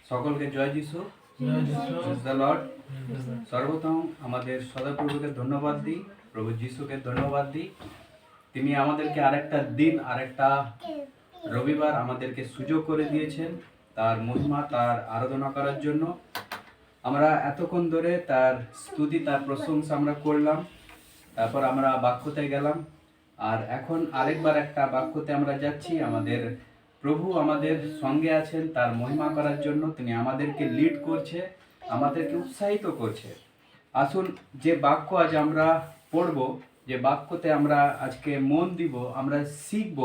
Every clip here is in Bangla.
সকলকে জয় যিশু, প্রেজ দ্য লর্ড। সর্বপ্রথম আমাদের সদাপ্রভুকে ধন্যবাদ দিই, প্রভু যিশুকে ধন্যবাদ দিই। তিনি আমাদেরকে আরেকটা দিন, আরেকটা রবিবার আমাদেরকে সুযোগ করে দিয়েছেন তার মহিমা, তার আরাধনা করার জন্য। আমরা এতক্ষণ ধরে তার স্তুতি, তার প্রশংসা আমরা করলাম, তারপর আমরা বাক্যতে গেলাম, আর এখন আরেকবার একটা বাক্যতে আমরা যাচ্ছি। আমাদের প্রভু আমাদের সঙ্গে আছেন তার মহিমা করার জন্য। তিনি আমাদেরকে লিড করছে, আমাদেরকে উৎসাহিত করছে। আসুন যে বাক্য আজ আমরা পড়ব, যে বাক্যতে আমরা আজকে মন দিব, আমরা শিখব।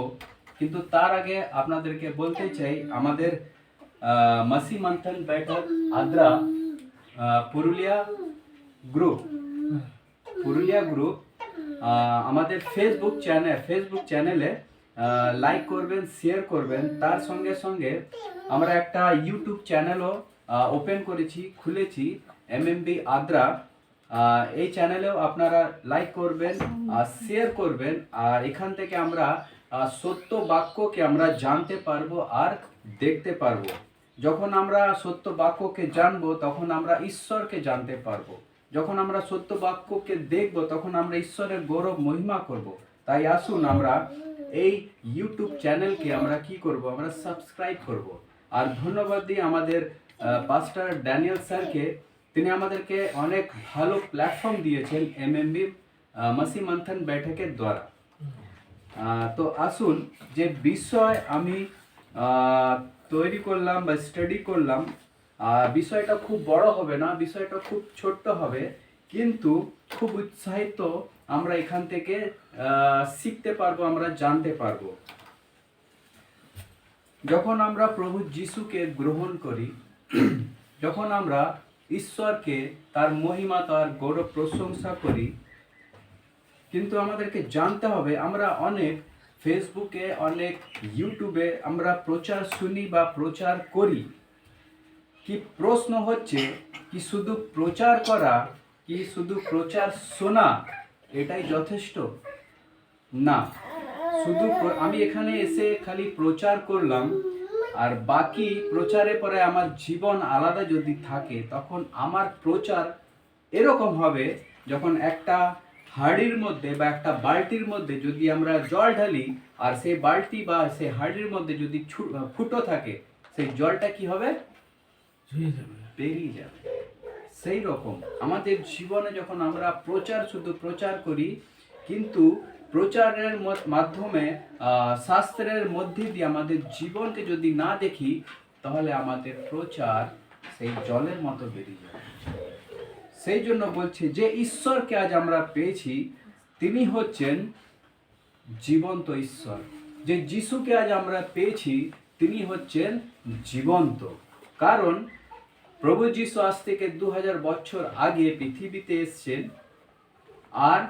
কিন্তু তার আগে আপনাদেরকে বলতে চাই, আমাদের মাসি মন্থন বৈঠক আদ্রা পুরুলিয়া গ্রুপ আমাদের ফেসবুক চ্যানেলে লাইক করবেন, শেয়ার করবেন। তার সঙ্গে সঙ্গে আমরা একটা ইউটিউব চ্যানেলও ওপেন খুলেছি, এমএমবি আদ্রা। এই চ্যানেলেও আপনারা লাইক করবেন আর শেয়ার করবেন। আর এখান থেকে আমরা সত্য বাক্যকে আমরা জানতে পারবো আর দেখতে পারবো। যখন আমরা সত্য বাক্যকে জানবো, তখন আমরা ঈশ্বরকে জানতে পারবো। যখন আমরা সত্য বাক্যকে দেখব, তখন আমরা ঈশ্বরের গৌরব মহিমা করব। তাই আসুন আমরা এই ইউটিউব চ্যানেলকে আমরা কি করব, আমরা সাবস্ক্রাইব করব। আর ধন্যবাদ দিই আমাদের পাস্টার ড্যানিয়েল স্যারকে। তিনি আমাদেরকে অনেক ভালো প্ল্যাটফর্ম দিয়েছেন এমএমবি মাসি মন্থন বৈঠকের দ্বারা। তো আসুন যে বিষয় আমি তৈরি করলাম বা স্টাডি করলাম, বিষয়টা খুব বড় হবে না, বিষয়টা খুব ছোট্ট হবে, কিন্তু খুব উৎসাহিত আমরা এখান থেকে শিখতে পারবো, আমরা জানতে পারবো। যখন আমরা প্রভু যিশুকে গ্রহণ করি, যখন আমরা ঈশ্বরকে, তার মহিমা, তার গৌরব প্রশংসা করি, কিন্তু আমাদেরকে জানতে হবে, আমরা অনেক ফেসবুকে, অনেক ইউটিউবে আমরা প্রচার শুনি বা প্রচার করি। কি প্রশ্ন হচ্ছে, কি শুধু প্রচার করা, কি শুধু প্রচার শোনা এটাই যথেষ্ট? না, শুধু আমি এখানে এসে খালি প্রচার করলাম আর বাকি প্রচারে পরে আমার জীবন আলাদা যদি থাকে, তখন আমার প্রচার এরকম হবে, যখন একটা হাঁড়ির মধ্যে বা একটা বালতির মধ্যে যদি আমরা জল ঢালি, আর সেই বালতি বা সেই হাঁড়ির মধ্যে যদি ফুটো থাকে, সেই জলটা কি হবে? বেরিয়ে যাবে। সেই রকম আমাদের জীবনে যখন আমরা শুধু প্রচার করি, কিন্তু প্রচারের মাধ্যমে শাস্ত্রের মধ্যে দিয়ে আমাদের জীবনকে যদি না দেখি, তাহলে আমাদের প্রচার সেই জলের মতো বেরিয়ে যাবে। সেই জন্য বলছে যে ঈশ্বরকে আজ আমরা পেয়েছি, তিনি হচ্ছেন জীবন্ত ঈশ্বর। যে যিশুকে আজ আমরা পেয়েছি, তিনি হচ্ছেন জীবন্ত। কারণ প্রভু যিশু আজ থেকে 2000 বছর আগে পৃথিবীতে এসেছেন, আর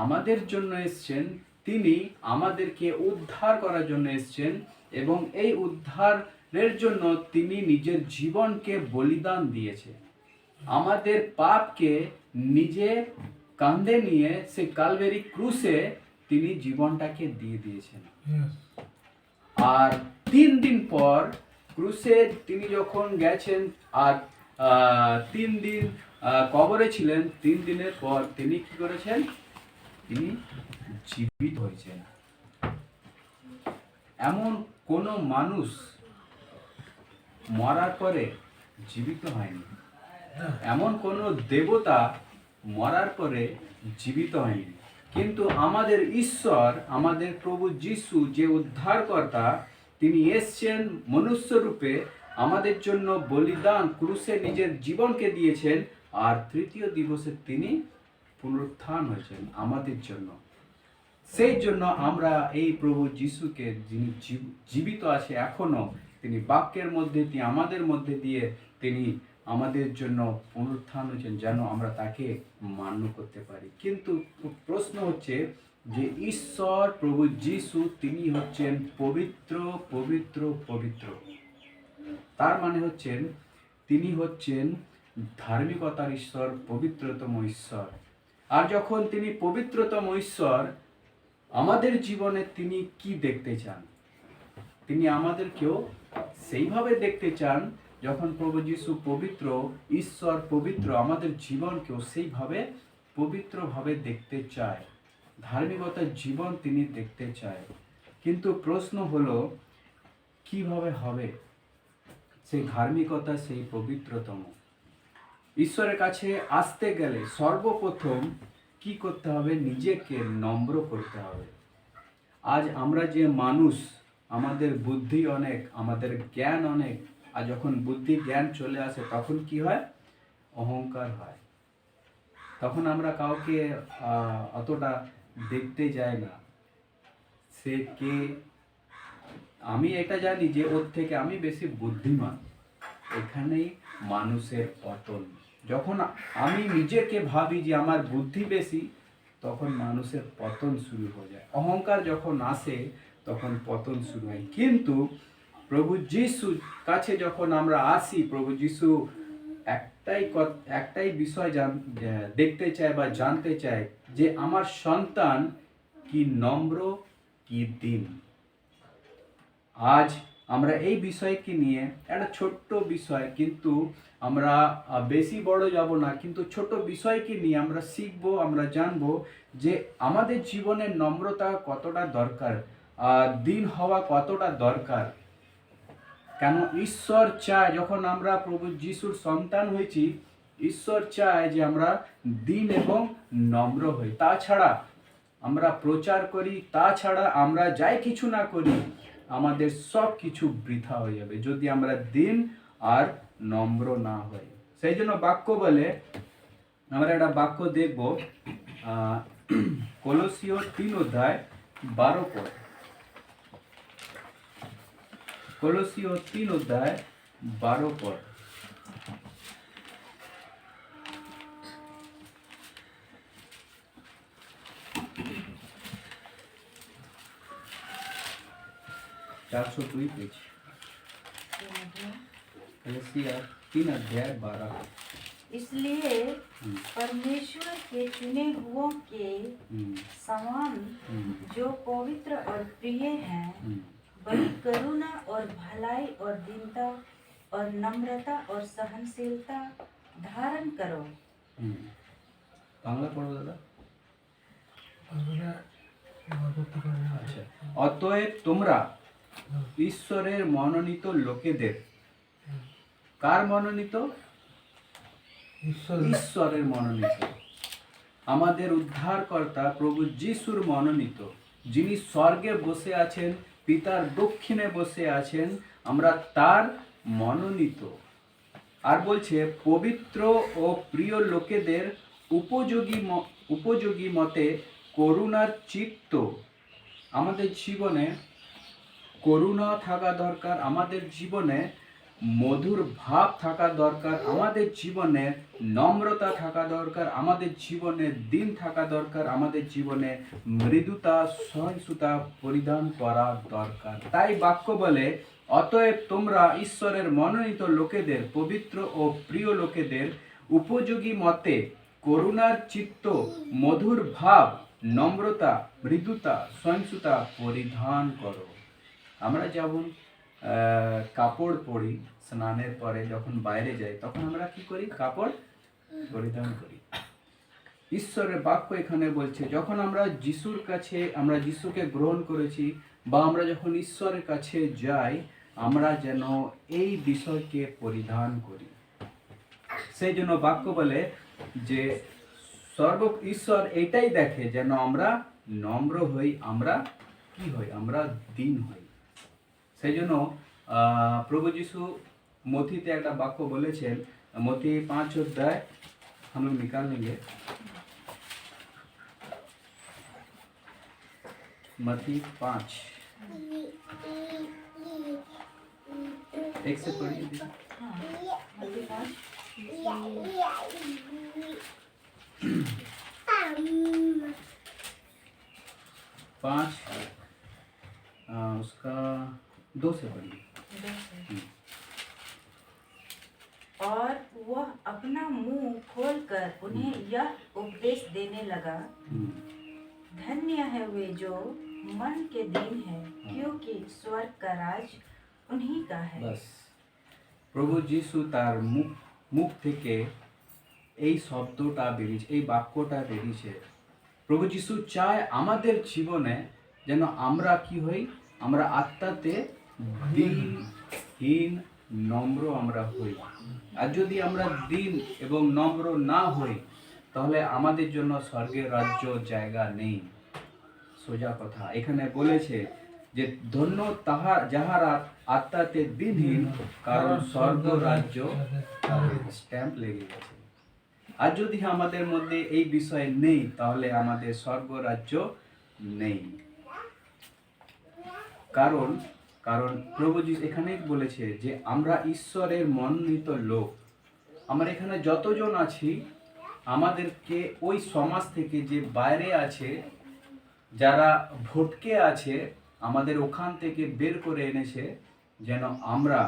আমাদের জন্য এসেছেন। তিনি আমাদেরকে উদ্ধার করার জন্য এসেছেন, এবং এই উদ্ধারের জন্য তিনি নিজের জীবনকে বলিদান দিয়েছে। আমাদের পাপকে নিজে কাঁধে নিয়ে সে কালভেরি ক্রুশে তিনি জীবনটাকে দিয়ে দিয়েছেন। আর 3 দিন পর ক্রুশে তিনি যখন গেছেন, আর 3 দিন কবরে ছিলেন, 3 দিনের পর তিনি কি করেছেন? তিনি জীবিত হয়েছেন। এমন কোন মানুষ মরার পরে জীবিত হয়নি, এমন কোন দেবতা মরার পরে জীবিত হয়নি। কিন্তু আমাদের ঈশ্বর, আমাদের প্রভু যিশু যে উদ্ধারকর্তা, তিনি এসেছেন মনুষ্য রূপে, আমাদের জন্য বলিদান ক্রুশে নিজের জীবনকে দিয়েছেন, আর তৃতীয় দিবসে তিনি পুনরুত্থান হয়েছেন আমাদের জন্য। সেই জন্য আমরা এই প্রভু যিশুকে, যিনি জীবিত আছে এখনো, তিনি বাক্যের মধ্যে দিয়ে, আমাদের মধ্যে দিয়ে তিনি আমাদের জন্য পুনরুত্থান হয়েছেন, যেন আমরা তাকে মান্য করতে পারি। কিন্তু প্রশ্ন হচ্ছে যে ঈশ্বর প্রভু যিশু তিনি হচ্ছেন পবিত্র পবিত্র পবিত্র। তার মানে হচ্ছেন তিনি হচ্ছেন ধার্মিকতার ঈশ্বর, পবিত্রতম ঈশ্বর। আর যখন তিনি পবিত্রতম ঈশ্বর, আমাদের জীবনে তিনি কি দেখতে চান? তিনি আমাদেরকেও সেইভাবে দেখতে চান, যখন প্রভু যীশু পবিত্র, ঈশ্বর পবিত্র, আমাদের জীবনকেও সেইভাবে পবিত্রভাবে দেখতে চায়। ধার্মিকতার জীবন তিনি দেখতে চায়। কিন্তু প্রশ্ন হলো কিভাবে হবে সেই ধার্মিকতা, সেই পবিত্রতম? ঈশ্বরের কাছে আসতে গেলে সর্বপ্রথম কি করতে হবে? নিজেকে নম্র করতে হবে। আজ আমরা যে মানুষ, আমাদের বুদ্ধি অনেক, আমাদের জ্ঞান অনেক, আর যখন বুদ্ধি জ্ঞান চলে আসে তখন কি হয়? অহংকার হয়। তখন আমরা কাউকে অতটা দেখতে যাই না, সে কে। আমি এটা জানি যে ওর থেকে আমি বেশি বুদ্ধিমান। এখানেই মানুষের পতন। যখন আমি নিজেকে ভাবি যে আমার বুদ্ধি বেশি, তখন মানুষের পতন শুরু হয়ে যায়। অহংকার যখন আসে তখন পতন শুরু হয়। কিন্তু প্রভু যিশুর কাছে যখন আমরা আসি, প্রভু যিশু একটাই বিষয় দেখতে চায় বা জানতে চায়, যে আমার সন্তান কি নম্র, কি দীন। আজ আমরা এই বিষয়কে নিয়ে একটা ছোট্ট বিষয়, কিন্তু আমরা বেশি বড় যাব না, কিন্তু ছোট বিষয়কে নিয়ে আমরা শিখবো, আমরা জানবো যে আমাদের জীবনে নম্রতা কতটা দরকার, দীন হওয়া কতটা দরকার। কেন ঈশ্বর চায়, যখন আমরা প্রভু যিশুর সন্তান হয়েছি, ঈশ্বর চায় যে আমরা দীন এবং নম্র হই। তাছাড়া আমরা প্রচার করি, তাছাড়া আমরা যাই কিছু না করি, আমাদের সব কিছু বৃথা হয়ে যাবে যদি আমরা দীন আর নম্র না হই। সেই জন্য বাক্য বলে, আমরা একটা বাক্য দেখব, কলোসীয় 3:12 পদ। কলোসীয় 3:12 পদ। पेज 3:12। इसलिए परमेश्वर के चुने हुओं के समान जो पवित्र और प्रिय हैं, बड़ी करुणा और भलाई और दीनता और नम्रता और सहनशीलता धारण करो। बांग्ला पढ़ो दादा। আচ্ছা, অতএব তোমরা ঈশ্বরের মনোনীত লোকেদের, কার মনোনীত? ঈশ্বরের মনোনীত, আমাদের উদ্ধারকর্তা প্রভু যিশুর মনোনীত, যিনি স্বর্গে বসে আছেন, পিতার দক্ষিণে বসে আছেন, আমরা তার মনোনীত। আর বলছে পবিত্র ও প্রিয় লোকেদের উপযোগী মতে করুণার চিত্ত। আমাদের জীবনে করুণা থাকা দরকার, আমাদের জীবনে মধুর ভাব থাকা দরকার, আমাদের জীবনে নম্রতা থাকা দরকার, আমাদের জীবনে দীন থাকা দরকার, আমাদের জীবনে মৃদুতা, সহিষ্ণুতা পরিধান করা দরকার। তাই বাক্য বলে, অতএব তোমরা ঈশ্বরের মনোনীত লোকেদের, পবিত্র ও প্রিয় লোকেদের উপযোগী মতে করুণার চিত্ত, মধুর ভাব, নম্রতা, মৃদুতা, সহিষ্ণুতা পরিধান করো। আমরা যেমন কাপড় পরি, স্নানের পরে যখন বাইরে যাই তখন আমরা কি করি? কাপড় পরিধান করি। ঈশ্বরের বাক্য এখানে বলছে, যখন আমরা যিশুর কাছে, আমরা যিশুকে গ্রহণ করেছি, বা আমরা যখন ঈশ্বরের কাছে যাই, আমরা যেন এই বিষয়কে পরিধান করি। সেই জন্য বাক্য বলে যে ঈশ্বর এটাই দেখে, যেন আমরা নম্র হই, আমরা কি হই? আমরা দীন হই। সেই জন্য প্রভু যিশু মথিতে একটা বাক্য বলেছেন, মথি 5 हम लोग निकाल लेंगे। मत्ती 5 एक से पढ़िए दीदी। पाँच उसका 2 से पढ़िए। और वह अपना मुंह खोलकर उन्हें यह उपदेश देने लगा, धन्य है वे जो मन के दीन है, क्योंकि स्वर्ग का राज उन्हीं का है। বাস প্রভু যিশু তার মুখ থেকে এই শব্দটা বেরিয়েছে, এই বাক্যটা বেরিয়েছে। প্রভু যিশু চায় আমাদের জীবনে যেন আমরা কি হই, আমরা আত্মাতে দীনহীন নম্র আমরা হই। আর যদি আমরা দীন এবং নম্র না হই তাহলে আমাদের জন্য স্বর্গের রাজ্য জায়গা নেই। সোজা কথা এখানে বলেছে যে ধন্য যাহারা আত্মাতে দীনহীন, কারণ স্বর্গ রাজ্য স্ট্যাম্প লেগে গেছে। আর যদি আমাদের মধ্যে এই বিষয় নেই তাহলে আমাদের স্বর্গ রাজ্য নেই। কারণ কারণ প্রভু যীশু এখানে বলেছে যে আমরা ঈশ্বরের মনোনীত লোক। আমরা এখানে যতজন আছি আমাদেরকে ওই সমাজ থেকে যে বাইরে আছে, যারা ভটকে আছে, আমাদের ওখান থেকে বের করে এনেছে যেন আমরা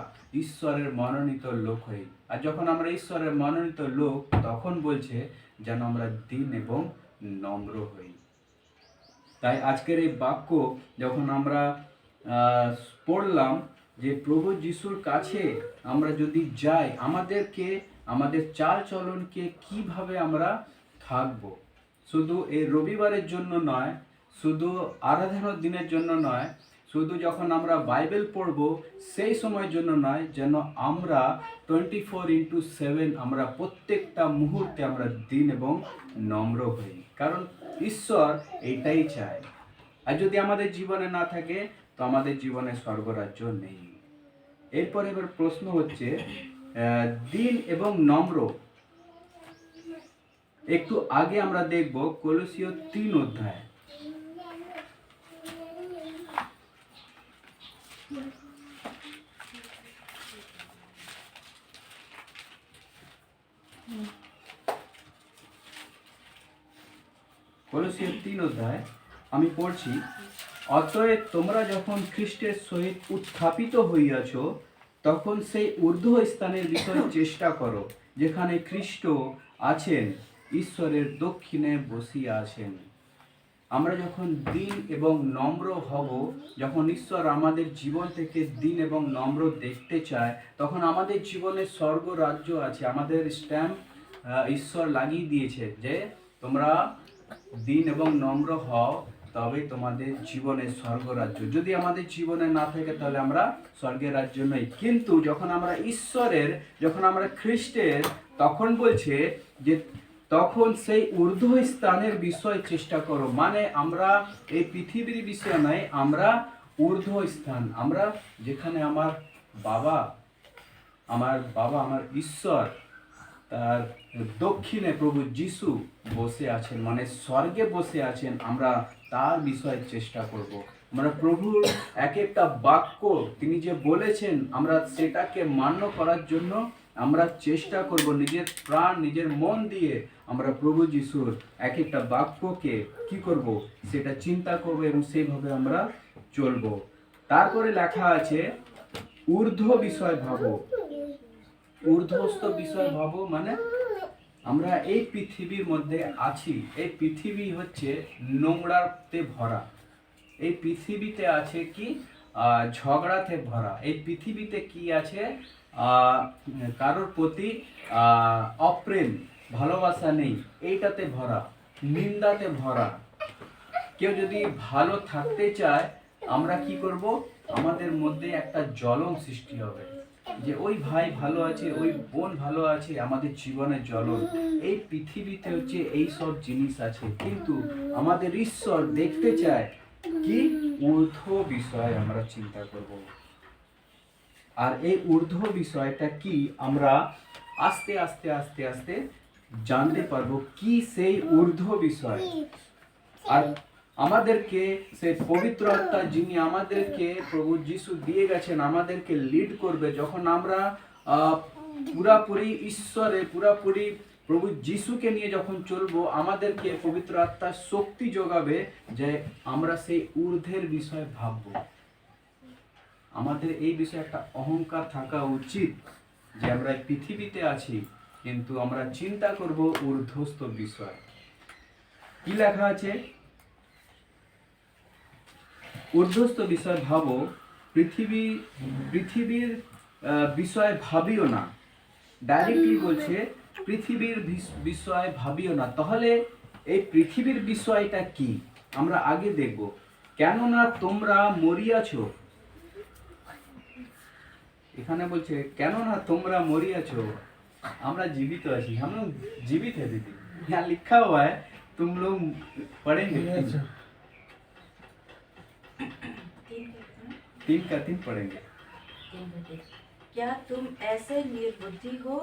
ঈশ্বরের মনোনীত লোক হই। আর যখন আমরা ঈশ্বরের মনোনীত লোক তখন বলছে যেন আমরা দীন এবং নম্র হই। তাই আজকের এই বাক্য যখন আমরা পড়লাম যে প্রভু যিশুর কাছে আমরা যদি যাই, আমাদের চাল চলনকে কিভাবে আমরা থাকবো, শুধু এই রবিবারের জন্য নয়, শুধু আরাধনার দিনের জন্য নয়, শুধু যখন আমরা বাইবেল পড়ব সেই সময়ের জন্য নয়, যেন আমরা 24/7 আমরা প্রত্যেকটা মুহূর্তে আমরা দীন এবং নম্র হই। কারণ ঈশ্বর এইটাই চায়। আর যদি আমাদের জীবনে না থাকে তো আমাদের জীবনে স্বর্গরাজ্য নেই। এবার প্রশ্ন হচ্ছে দীন এবং নম্র। একটু আগে আমরা দেখব কলোসীয় 3 অধ্যায়। কলোসীয় 3 অধ্যায় আমি পড়ছি। অতএব তোমরা যখন খ্রিস্টের সহিত উত্থাপিত হইয়াছ তখন সেই ঊর্ধ্ব স্থানের বিষয়ে চেষ্টা করো, যেখানে খ্রিস্ট আছেন, ঈশ্বরের দক্ষিণে বসিয়া আছেন। আমরা যখন দীন এবং নম্র হব, যখন ঈশ্বর আমাদের জীবন থেকে দীন এবং নম্র দেখতে চায়, তখন আমাদের জীবনে স্বর্গ রাজ্য আছে। আমাদের স্ট্যাম্প ঈশ্বর লাগিয়ে দিয়েছে যে তোমরা দীন এবং নম্র হও, তবে তোমাদের জীবনে স্বর্গ রাজ্য। যদি আমাদের জীবনে না থাকে তাহলে আমরা স্বর্গের রাজ্য নই। কিন্তু যখন আমরা ঈশ্বরের, যখন আমরা খ্রিস্টের, তখন বলছে যে তখন সেই ঊর্ধ্ব স্থানের বিষয় চেষ্টা করো। মানে আমরা এই পৃথিবীর বিষয় নয়, আমরা ঊর্ধ্ব স্থান, আমরা যেখানে আমার বাবা আমার ঈশ্বর, তার দক্ষিণে প্রভু যিশু বসে আছেন, মানে স্বর্গে বসে আছেন, আমরা তার বিষয়ে চেষ্টা করব। আমরা প্রভুর এক একটা বাক্য তিনি যে বলেছেন আমরা সেটাকে মান্য করার জন্য আমরা চেষ্টা করব। নিজের প্রাণ, নিজের মন দিয়ে আমরা প্রভু যিশুর এক একটা বাক্যকে কি করব, সেটা চিন্তা করব এবং সেইভাবে আমরা চলব। তারপরে লেখা আছে ঊর্ধ্ব বিষয় ভাবো। ঊর্ধ্বস্থ বিষয় ভাবো মানে আমরা এই পৃথিবীর মধ্যে আছি। এই পৃথিবী হচ্ছে নোংরাতে ভরা। এই পৃথিবীতে আছে কি ঝগড়াতে ভরা। এই পৃথিবীতে কি আছে কারোর প্রতি অপ্রেম, ভালোবাসা নেই, এইটাতে ভরা, নিন্দাতে ভরা। কেউ যদি ভালো থাকতে চায় আমরা কি করব, আমাদের মধ্যে একটা জ্বলন সৃষ্টি হবে যে ওই ভাই ভালো আছে, ওই বোন ভালো আছে, আমাদের জীবনে জ্বলন। এই পৃথিবীতে হচ্ছে এই সব জিনিস আছে, কিন্তু আমাদের ঈশ্বর দেখতে চায় কি ঊর্ধ্ব বিষয় আমরা চিন্তা করব। আর এই ঊর্ধ্ব বিষয়টা কি আমরা আস্তে আস্তে আস্তে আস্তে জানতে পারবো কি সেই ঊর্ধ্ব বিষয়। আর আমাদেরকে সেই পবিত্র আত্মা যিনি আমাদেরকে প্রভু যিশু দিয়ে গেছেন, আমাদেরকে লিড করবে। যখন আমরা পুরাপুরি ঈশ্বরে, পুরাপুরি প্রভু যিশুকে নিয়ে যখন চলবো, আমাদেরকে পবিত্র আত্মার শক্তি যোগাবে যে আমরা সেই ঊর্ধ্বের বিষয়ে ভাববো। আমাদের এই বিষয়ে একটা অহংকার থাকা উচিত যে আমরা পৃথিবীতে আছি কিন্তু আমরা চিন্তা করব ঊর্ধ্বস্থ বিষয়। কি লেখা আছে? ঊর্ধ্বস্থ বিষয় ভাবো পৃথিবীর বিষয়ে ভাবিও না, ডাইরেক্টলি বলছে পৃথিবীর বিষয়ে ভাবিও না। তাহলে এই পৃথিবীর বিষয়টা কি আমরা আগে দেখব। কেননা তোমরা মরিয়াছ, এখানে বলছে কেননা তোমরা मरियाछ, আমরা জীবিত আছি। हम लोग जीवित है दीदी, यहाँ लिखा हुआ है, तुम लोग पढ़ेंगे। तीन का तीन पढ़ेंगे। क्या तुम ऐसे निर्बुद्धि हो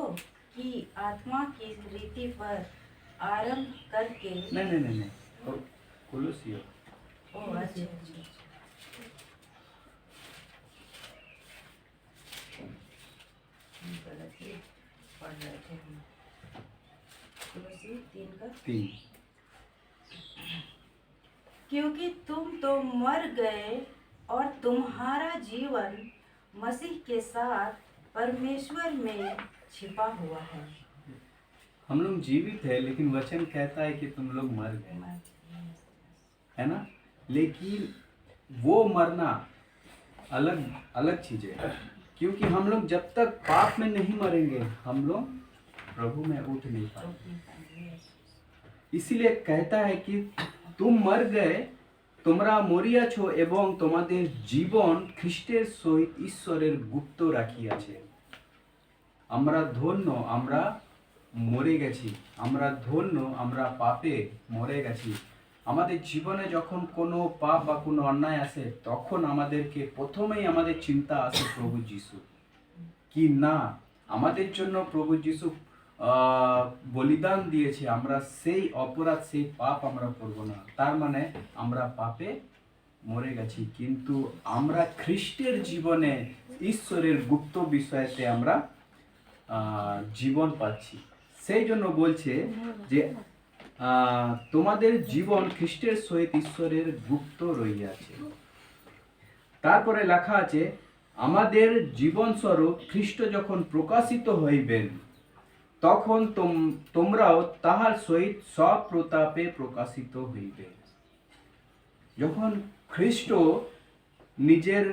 कि आत्मा की रीति पर आरंभ करके नहीं कोलोसियो। ओ अच्छा अच्छा गलत ही पढ़ रहे थे हम। तीन का तीन। क्योंकि तुम तो मर गए और तुम्हारा जीवन मसीह के साथ परमेश्वर में छिपा हुआ है। हम लोग जीवित है, लेकिन वचन कहता है कि तुम लोग मर गए, है ना। लेकिन वो मरना अलग अलग चीज है, क्योंकि हम लोग जब तक पाप में नहीं मरेंगे हम लोग प्रभु में उठ नहीं पाएंगे। इसीलिए कहता है कि तुम मर गए, তোমরা মরিয়াছ এবং তোমাদের জীবন খ্রিস্টের সহিত ঈশ্বরের গুপ্ত রাখিয়াছে। আমরা ধন্য, আমরা মরে গেছি, আমরা ধন্য, আমরা পাপে মরে গেছি। আমাদের জীবনে যখন কোনো পাপ বা কোনো অন্যায় আসে তখন আমাদেরকে প্রথমেই আমাদের চিন্তা আসে প্রভু যিশু, কি না আমাদের জন্য প্রভু যিশু বলিদান দিয়েছে, আমরা সেই অপরাধ সেই পাপ আমরা করব না। তার মানে আমরা পাপে মরে গেছি, কিন্তু আমরা খ্রিস্টের জীবনে ঈশ্বরের গুপ্ত বিষয়তে আমরা জীবন পাচ্ছি। সেই জন্য বলছে যে তোমাদের জীবন খ্রিস্টের সহিত ঈশ্বরের গুপ্ত রইয়াছে। তারপরে লেখা আছে আমাদের জীবন স্বরূপ খ্রিস্ট যখন প্রকাশিত হইবেন তখন তোমরাও তাহার সহিত স্বপ্রতাপে প্রকাশিত হইবে। যখন খ্রিস্ট নিজের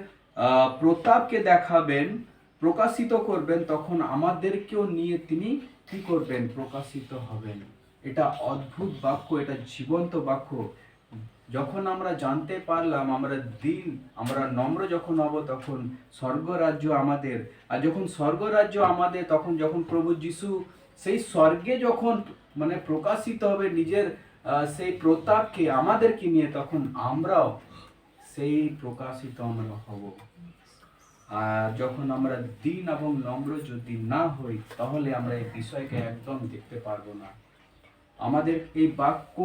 প্রতাপকে দেখাবেন, প্রকাশিত করবেন, তখন আমাদেরকেও নিয়ে তিনি কি করবেন, প্রকাশিত হবেন। এটা অদ্ভুত বাক্য, এটা জীবন্ত বাক্য। যখন আমরা জানতে পারলাম আমরা নম্র যখন হব তখন স্বর্গরাজ্য আমাদের। আর যখন স্বর্গরাজ্য আমাদের, তখন যখন প্রভু যিশু সেই স্বর্গে যখন মানে প্রকাশিত হবে নিজের সেই প্রতাপকে আমাদেরকে নিয়ে, তখন আমরাও সেই প্রকাশিত আমরা হব। আর যখন আমরা দীন এবং নম্র যদি না হই তাহলে আমরা এই বিষয়কে একদম দেখতে পারবো না। আমাদের এই বাক্য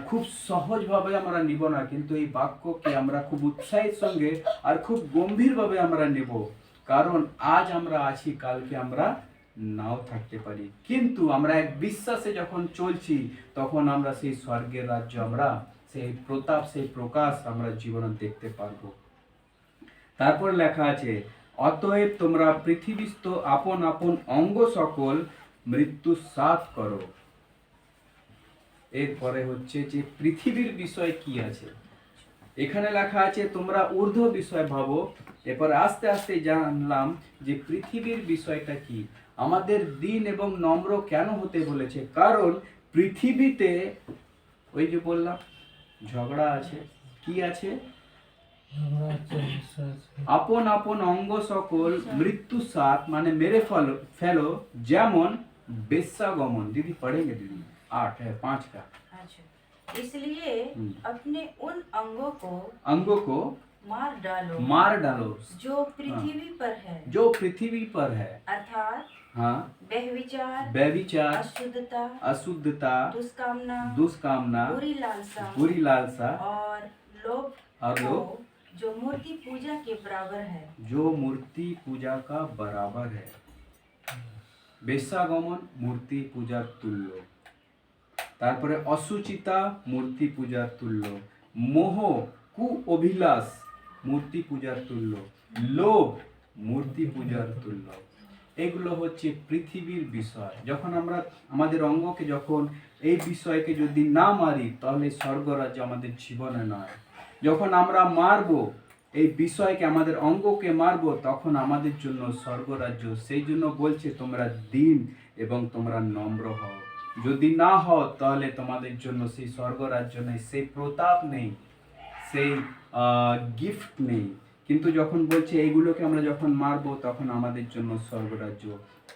খুব সহজভাবে আমরা নিব না, কিন্তু এই বাক্যকে আমরা খুব উৎসাহের সঙ্গে আর খুব গম্ভীরভাবে আমরা নেব। কারণ আজ আমরা আছি, কালকে আমরা নাও থাকতে পারি, কিন্তু আমরা এক বিশ্বাসে যখন চলছি তখন আমরা সেই স্বর্গের রাজ্য, আমরা সেই প্রতাপ, সেই প্রকাশ আমরা জীবনে দেখতে পারবো। তারপর লেখা আছে অতএব তোমরা পৃথিবীস্থ আপন আপন অঙ্গ সকল মৃত্যু সাত করো। এরপরে হচ্ছে যে পৃথিবীর বিষয় কি আছে, এখানে লেখা আছে তোমরা ঊর্ধ্ব বিষয় ভাবো। এরপর আস্তে আস্তে জানলাম যে পৃথিবীর বিষয়টা কি। আমাদের দীন এবং নম্র কেন হতে বলেছে, কারণ পৃথিবীতে ওই যে বললাম ঝগড়া আছে, কি আছে, আপন আপন অঙ্গ সকল মৃত্যু সাত মানে মেরে ফেলো, যেমন বেশ্যাগমন। दीदी पढ़ेंगे दीदी 8 है 5 का। अच्छा, इसलिए अपने उन अंगों को मार डालो जो पृथ्वी पर है, जो पृथ्वी पर है, अर्थात हाँ, व्यभिचार, अशुद्धता, दुष्कामना, बुरी लालसा और लोभ जो मूर्ति पूजा के बराबर है, जो मूर्ति पूजा का बराबर है। বেশ্যাগমন মূর্তি পূজার তুল্য। তারপরে অসুচিতা মূর্তি পূজার তুল্য, মোহ কু অভিলাষ মূর্তি পূজার তুল্য, লোভ মূর্তি পূজার তুল্য। এগুলো হচ্ছে পৃথিবীর বিষয়। যখন আমরা আমাদের অঙ্গকে যখন এই বিষয়কে যদি না মারি তাহলে স্বর্গরাজ্য আমাদের জীবনে নয়। যখন আমরা মারবো এই বিষয়কে আমাদের অঙ্গকে মারবো, তখন আমাদের জন্য স্বর্গরাজ্য। সেই জন্য বলছে তোমরা দীন এবং তোমরা নম্র হও। যদি না হও তাহলে তোমাদের জন্য সেই স্বর্গরাজ্য নেই, সেই প্রতাপ নেই, সেই গিফট নেই। কিন্তু যখন বলছে এইগুলোকে আমরা যখন মারবো তখন আমাদের জন্য স্বর্গরাজ্য।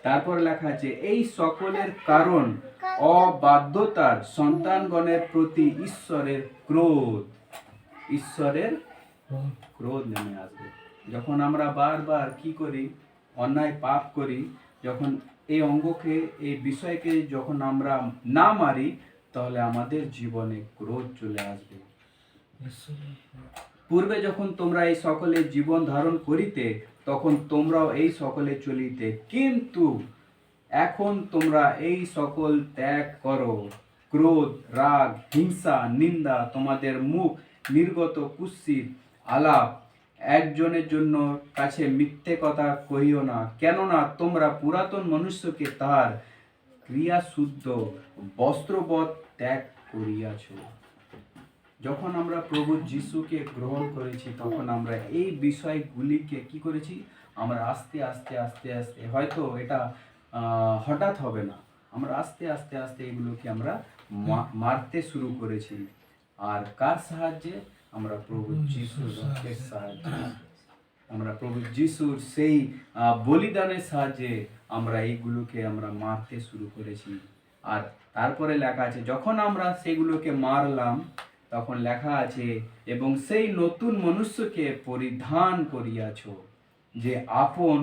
তারপর লেখা আছে এই সকলের কারণ অবাধ্যতার সন্তানগণের প্রতি ঈশ্বরের ক্রোধ। ঈশ্বরের ক্রোধ নেমে আসবে যখন আমরা বারবার কি করি, অন্যায় পাপ করি। যখন এই অঙ্গকে, এই বিষয়কে যখন আমরা না মারি, তাহলে আমাদের জীবনে ক্রোধ চলে আসবে। পূর্বে যখন তোমরা এই সকলে জীবন ধারণ করিতে, তখন তোমরাও এই সকলে চলিতে, কিন্তু এখন তোমরা এই সকল ত্যাগ করো। ক্রোধ, রাগ, হিংসা, নিন্দা, তোমাদের মুখ নির্গত কুৎসিত আলাপ, একজনের জন্য কাছে মিথ্যে কথা কহিও না, কেননা তোমরা পুরাতন মনুষ্যকে তাহার ক্রিয়াশুদ্ধ বস্ত্রবৎ ত্যাগ করিয়াছ। যখন আমরা প্রভু যিশুকে গ্রহণ করেছি, তখন আমরা এই বিষয়গুলিকে কি করেছি, আমরা আস্তে আস্তে আস্তে আস্তে, হয়তো এটা হঠাৎ হবে না, আমরা আস্তে আস্তে আস্তে এগুলোকে আমরা মারতে শুরু করেছি। আর কার সাহায্যে? আমরা প্রভু যিশুর রক্তের সাহায্যে, আমরা প্রভু যিশুর সেই বলিদানের সাহায্যে আমরা এইগুলোকে আমরা মারতে শুরু করেছি। আর তারপরে লেখা আছে যখন আমরা সেগুলোকে মারলাম, তখন লেখা আছে এবং সেই নতুন মনুষ্যকে পরিধান করিয়াছ, যে আপন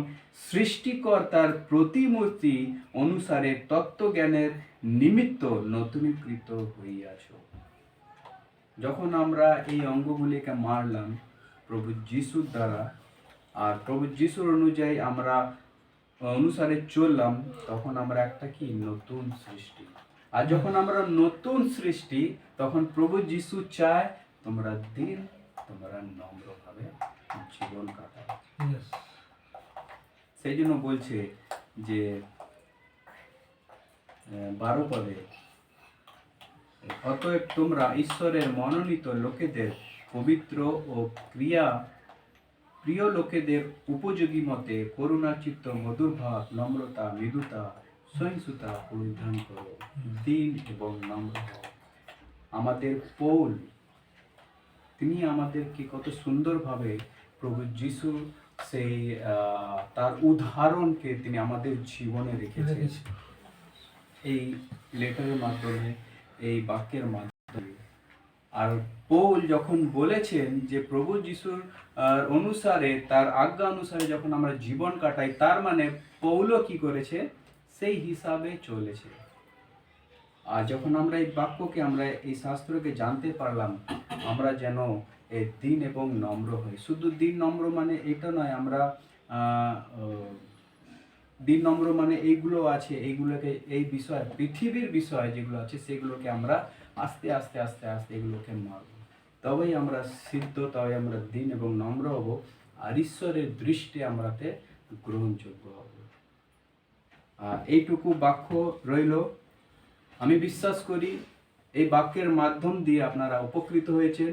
সৃষ্টিকর্তার প্রতিমূর্তি অনুসারে তত্ত্বজ্ঞানের নিমিত্ত নতুনীকৃত হইয়াছ। যখন আমরা এই অঙ্গগুলিকে মারলাম প্রভু যিশুর দ্বারা, আর প্রভু যিশুর অনুযায়ী আমরা অনুসারে চললাম, তখন আমরা একটা কি নতুন সৃষ্টি। আর যখন আমরা নতুন সৃষ্টি, তখন প্রভু যিশু চায় তোমরা দিন, তোমরা নম্রভাবে জীবন কাটাও। সেই জন্য বলছে যে 12 পদে, অতএব তোমরা ঈশ্বরের মনোনীত লোকেদের পবিত্র ও প্রিয় লোকেদের উপযোগী মতে করুণা চিত্ত, মধুর ভাব, নম্রতা, মৃদুতা, সহিষ্ণুতা পরিধান করো, দিন এবং নম্র হও। আমাদের পৌল, তিনি আমাদেরকে কত সুন্দরভাবে প্রভু যিশু সেই তার উদাহরণকে তিনি আমাদের জীবনে রেখেছেন, এই লেটারের মাধ্যমে, এই বাক্যের মাধ্যমে। আর পৌল যখন বলেছেন যে প্রভু যিশুর অনুসারে, তার আজ্ঞা অনুসারে যখন আমরা জীবন কাটাই, তার মানে পৌলও কি করেছে, সেই হিসাবে চলেছে। আর যখন আমরা এই বাক্যকে, আমরা এই শাস্ত্রকে জানতে পারলাম, আমরা যেন এই দিন এবং নম্র হই। শুধু দিন নম্র মানে এটা নয়, আমরা দিন নম্র মানে এইগুলো আছে, এইগুলোকে, এই বিষয়, পৃথিবীর বিষয় যেগুলো আছে সেগুলোকে আমরা আস্তে আস্তে আস্তে আস্তে এগুলোকে মারব, তবেই আমরা সিদ্ধ, তবে আমরা দিন এবং নম্র হব, আর ঈশ্বরের দৃষ্টি আমরাতে গ্রহণযোগ্য হব। এইটুকু বাক্য রইল। আমি বিশ্বাস করি এই বাক্যের মাধ্যম দিয়ে আপনারা উপকৃত হয়েছেন।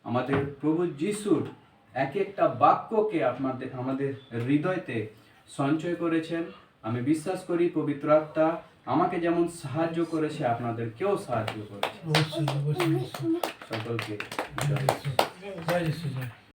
আমাদের প্রভু যিশুর এক একটা বাক্যকে আমাদের হৃদয়তে সঞ্চয় করেছেন। আমি বিশ্বাস করি পবিত্র আত্মা আমাকে যেমন সাহায্য করেছে, আপনাদেরকেও সাহায্য করেছে। সকলকে জয়।